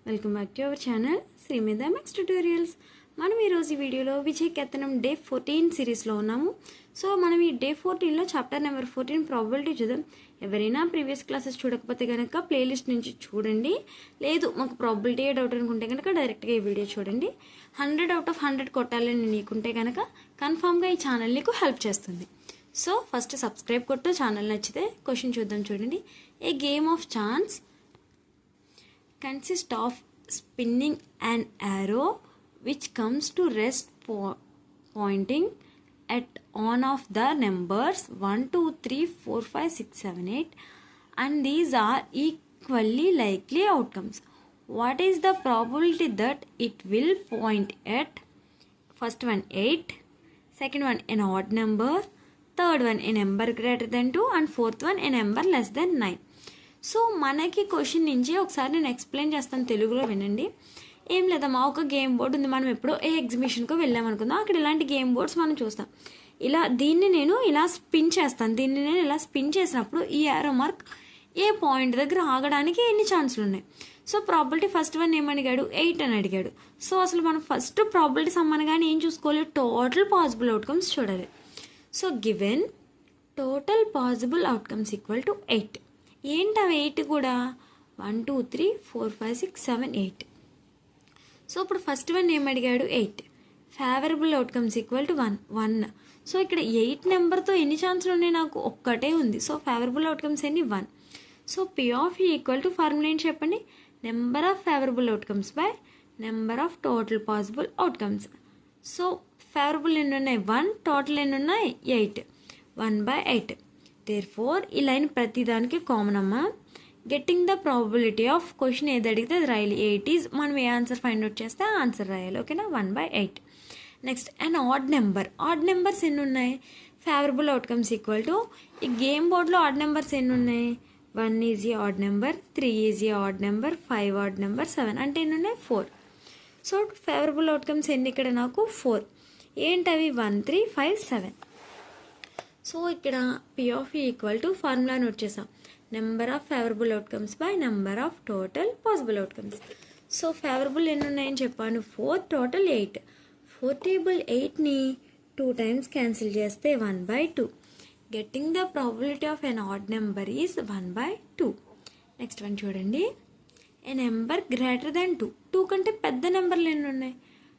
Welcome back to our channel Sri Medha maths tutorials. మనం ఈరోజు ఈ వీడియోలో విజయ్ కేతనం డే 14 సిరీస్లో ఉన్నాము. సో మనం ఈ డే 14లో చాప్టర్ నెంబర్ 14 ప్రాబబిలిటీ చూద్దాం. ఎవరైనా ప్రీవియస్ క్లాసెస్ చూడకపోతే కనుక ప్లేలిస్ట్ నుంచి చూడండి, లేదు మాకు ప్రాబబిలిటీ డౌట్ అనుకుంటే కనుక డైరెక్ట్గా ఈ వీడియో చూడండి. 100/100 కొట్టాలని నీకుంటే కనుక కన్ఫామ్గా ఈ ఛానల్ నీకు హెల్ప్ చేస్తుంది. సో ఫస్ట్ సబ్స్క్రైబ్ కొట్టు, ఛానల్ నచ్చితే. క్వశ్చన్ చూద్దాం చూడండి. A game of chance consists of spinning an arrow which comes to rest pointing at one of the numbers 1, 2, 3, 4, 5, 6, 7, 8 and these are equally likely outcomes. What is the probability that it will point at? First one 8, second one an odd number, third one a number greater than 2 and fourth one a number less than 9. So మనకి question నుంచి ఒకసారి నేను explain చేస్తాను, తెలుగులో వినండి. ఏం లేదమ్మా, ఒక గేమ్ బోర్డు ఉంది. మనం ఎప్పుడో ఏ ఎగ్జిబిషన్కో వెళ్ళామనుకుందాం, అక్కడ ఇలాంటి గేమ్ బోర్డ్స్ మనం చూస్తాం. దీన్ని నేను ఇలా స్పిన్ చేస్తాను. దీన్ని నేను ఇలా స్పిన్ చేసినప్పుడు ఈ యారో మార్క్ ఏ పాయింట్ దగ్గర ఆగడానికి ఎన్ని ఛాన్సులు ఉన్నాయి. సో ప్రాబిలిటీ ఫస్ట్ వన్ ఏమడిగాడు, 8 అని అడిగాడు. సో అసలు మనం ఫస్ట్ ప్రాబిలిటీ సమ్మనగానే ఏం చూసుకోవాలి, టోటల్ పాసిబుల్ అవుట్కమ్స్ చూడాలి. So given total possible outcomes equal to 8. ఏంటి అవి 8 కూడా, 1, 2, 3, 4, 5, 6, 7, 8. సో ఇప్పుడు ఫస్ట్ వన్ ఏమడిగాడు, 8. Favourable outcomes equal to 1. So ఇక్కడ 8 నెంబర్తో ఎన్ని ఛాన్సులు ఉన్నాయి, నాకు ఒక్కటే ఉంది. సో ఫేవరబుల్ అవుట్కమ్స్ ఎన్ని, 1. So P of equal to formula ఏంటి చెప్పండి, number of favourable outcomes by number of total possible outcomes. So favourable ఎన్ని ఉన్నాయి, 1, టోటల్ ఎన్ని ఉన్నాయి, 8. 1/8. Therefore, ఈ లైన్ ప్రతిదానికి కామన్ అమ్మా. Getting the probability of question ఏది అడిగితే అది రాయాలి. 8 ఈజ్, మనం ఏ ఆన్సర్ ఫైండ్ అవుట్ చేస్తే ఆ ఆన్సర్ రాయాలి. ఓకేనా, 1/8. Next and odd number. Odd numbers ఎన్ని ఉన్నాయి, ఫేవరబుల్ అవుట్కమ్స్ ఈక్వల్ టు, ఈ గేమ్ బోర్డ్లో ఆడ్ నెంబర్స్ ఎన్ని ఉన్నాయి, 1 is a odd number, 3 is a odd number, 5 odd number, 7 అంటే ఎన్ని ఉన్నాయి, 4. సో ఫేవరబుల్ అవుట్కమ్స్ ఎన్ని ఇక్కడ నాకు 4. ఏంటవి, 1, 3, 5, 7. సో ఇక్కడ P of equal to formula note చేసాం, number of favourable outcomes by number of total possible outcomes. So favourable ఎన్ని ఉన్నాయని చెప్పాను, 4, టోటల్ 8. 4 టేబుల్ 8ని 2 టైమ్స్ క్యాన్సిల్ చేస్తే 1/2. Getting the probability of an odd number is 1/2. Next one చూడండి, a number greater than 2. 2 కంటే పెద్ద నెంబర్లు ఎన్ని ఉన్నాయి,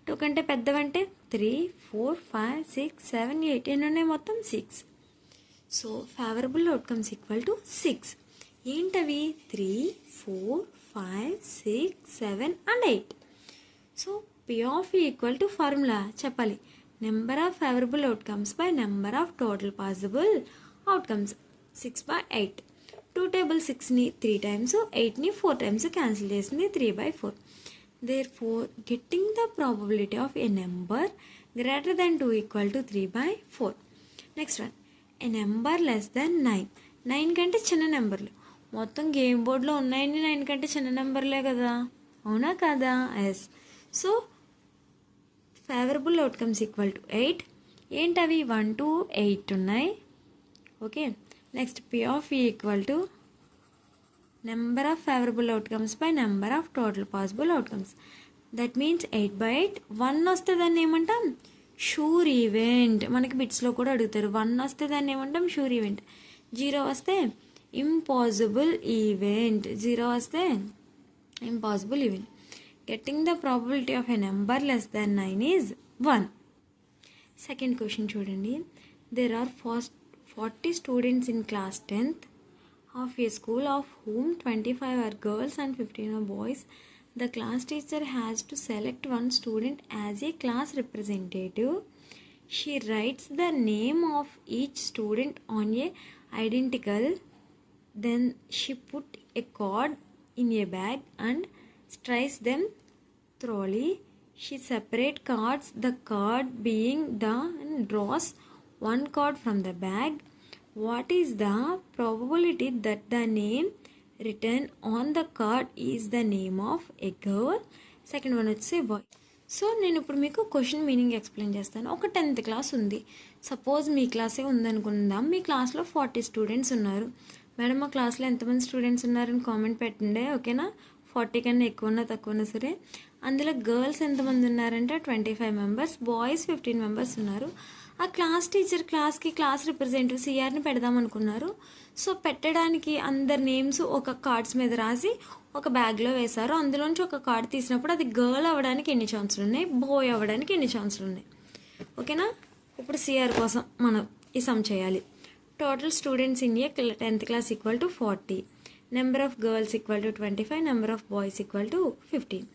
2 కంటే పెద్దవంటే 3, 4, 5, 6, 7, 8 ఎన్ని ఉన్నాయి, మొత్తం 6. So favourable outcomes equal to 6. ఏంటవి, 3, 4, 5, 6, 7 and 8. So P of equal to formula చెప్పాలి, number of favourable outcomes by number of total possible outcomes. 6/8. 2 table 6ని 3 టైమ్స్, 8ని 4 టైమ్స్ క్యాన్సిల్ చేసింది, 3/4. Therefore, getting the probability of a number greater than 2 equal to 3/4. Next one, a number less than 9. 9 కంటే చిన్న నెంబర్లు. మొత్తం game బోర్డ్లో ఉన్నాయని 9 కంటే చిన్న నెంబర్లే కదా, అవునా కదా, yes. So favourable outcomes equal to 8. ఏంటవి, 1 to 8 ఉన్నాయి. Okay, next P of equal to number of favourable outcomes by number of total possible outcomes. That means 8/8. 1 వస్తే దాన్ని ఏమంటాం, షూర్ ఈవెంట్. మనకి బిట్స్లో కూడా అడుగుతారు, 1 వస్తే దాన్ని ఏమంటాం, షూర్ ఈవెంట్. 0 వస్తే ఇంపాసిబుల్ ఈవెంట్. 0 వస్తే impossible event. Getting the probability of a number less than 9 is 1. Second question చూడండి, there are 40 students in class 10th of a school of whom 25 are girls and 15 are boys. The class teacher has to select one student as a class representative. She writes the name of each student on a identical. Then she put a card in a bag and strays them thoroughly. She separate cards, the card being down and draws one card from the bag. What is the probability that the name written on the card is the name of a girl? Second one వచ్చి bye. So నేను ఇప్పుడు మీకు question meaning explain చేస్తాను. ఒక 10th class ఉంది, suppose మీ క్లాసే ఉందనుకుందాం. మీ క్లాస్లో 40 స్టూడెంట్స్ ఉన్నారు. మేడం మా క్లాస్లో ఎంతమంది స్టూడెంట్స్ ఉన్నారని కామెంట్ పెట్టండి, ఓకేనా. 40 కన్నా ఎక్కువ ఉన్నా తక్కువ ఉన్నా సరే. అందులో గర్ల్స్ ఎంతమంది ఉన్నారంటే 25 మెంబర్స్, బాయ్స్ 15 మెంబర్స్ ఉన్నారు. ఆ క్లాస్ టీచర్ క్లాస్ రిప్రజెంటేటివ్ సిఆర్ని పెడదాం అనుకున్నారు. సో పెట్టడానికి అందరి నేమ్స్ ఒక కార్డ్స్ మీద రాసి ఒక బ్యాగ్లో వేశారు. అందులోంచి ఒక కార్డ్ తీసినప్పుడు అది గర్ల్ అవ్వడానికి ఎన్ని ఛాన్సులు ఉన్నాయి, బాయ్ అవ్వడానికి ఎన్ని ఛాన్సులు ఉన్నాయి. ఓకేనా? ఇప్పుడు సిఆర్ కోసం మనం ఈ సమ్ చేయాలి. Total students in a 10th class equal to 40, number of girls equal to 25, number of boys equal to 15,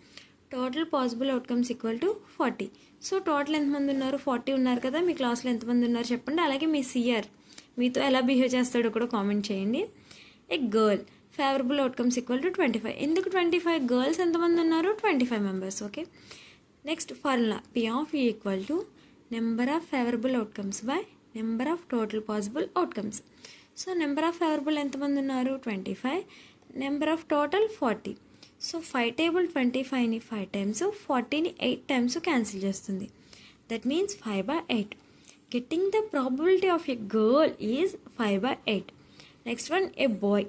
total possible outcomes equal to 40. So total ఎంతమంది ఉన్నారు? 40 ఉన్నారు కదా. మీ క్లాస్లో ఎంతమంది ఉన్నారు చెప్పండి. అలాగే మీ సిఆర్ మీతో ఎలా బిహేవ్ చేస్తాడో కూడా కామెంట్ చేయండి. A girl favourable outcomes equal to 25. ఎందుకు 25? గర్ల్స్ ఎంతమంది ఉన్నారు? 25 members. Okay, next formula P of E equal to number of favourable outcomes by number of total possible outcomes. So number of favourable ఎంతమంది ఉన్నారు? 25, number of total 40. So 5 table 25ని 5 times, 40ని 8 times cancel చేస్తుంది. That means 5/8. Getting the probability of a girl is 5/8. Next one, a boy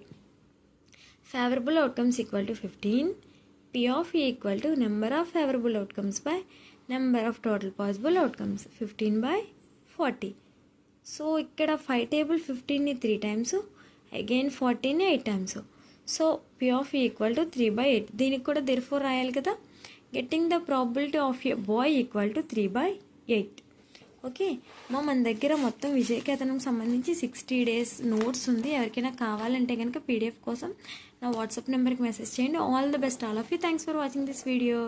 favourable outcomes equal to 15, P of E equal to number of favourable outcomes by number of total possible outcomes 15/40. So ఇక్కడ 5 table 15ని 3 times, again 40ని 8 times. So P of equal to 3/8. దీనికి కూడా therefore రాయాలి కదా. Getting the probability of a boy equal to 3/8. Okay, మన దగ్గర మొత్తం విజయకేతనం సంబంధించి 60 days నోట్స్ ఉంది. ఎవరికైనా కావాలంటే కనుక పీడిఎఫ్ కోసం నా వాట్సాప్ నెంబర్కి మెసేజ్ చేయండి. All the best all of you. Thanks for watching this video.